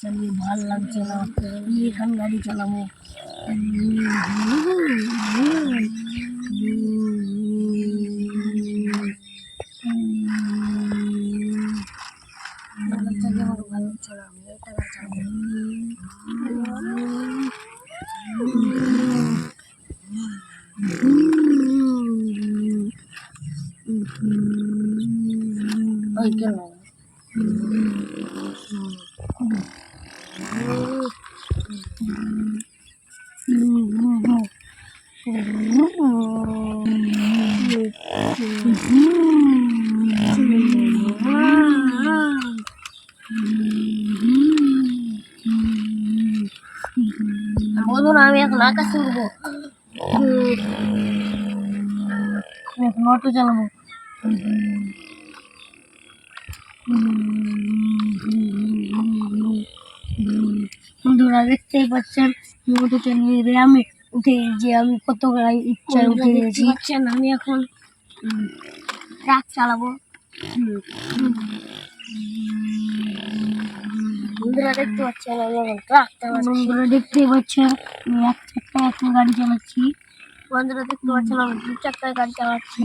চালিয়ে ভালো লাগছে না, এখন গাড়ি চালাবো। আমার ভালো লাগছে না, আমি এটা গাড়ি চালাবো। ওই কেন বন্ধুরা, আমি এখন আকাশে উঠবো, এখন অটো চালাবো। বন্ধুরা দেখতেই পাচ্ছেন অটোতে নিয়ে আমি উঠে যে আমি কত ইচ্ছায় উঠে গেছি। আমি এখন ট্রাক চালাবো। বন্ধুরা দেখতে পাচ্ছেন আমি এখন ট্রাক চালাচ্ছি। বন্ধুরা দেখতেই পাচ্ছেন আমি এক চাকায় এখন গাড়ি চালাচ্ছি। বন্ধুরা দেখতে পাচ্ছেন আমি দু চাকায় গাড়ি চালাচ্ছি।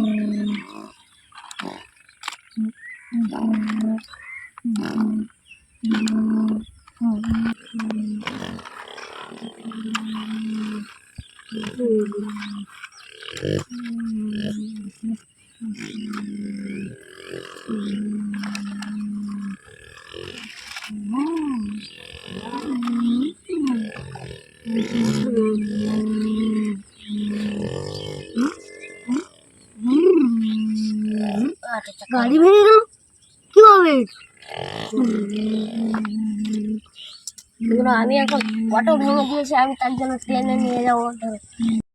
গাড়ি ভেঙে গেল কিভাবে? আমি এখন অটো ভেঙে দিয়েছি, আমি তার জন্য ট্রেনে নিয়ে যাবো।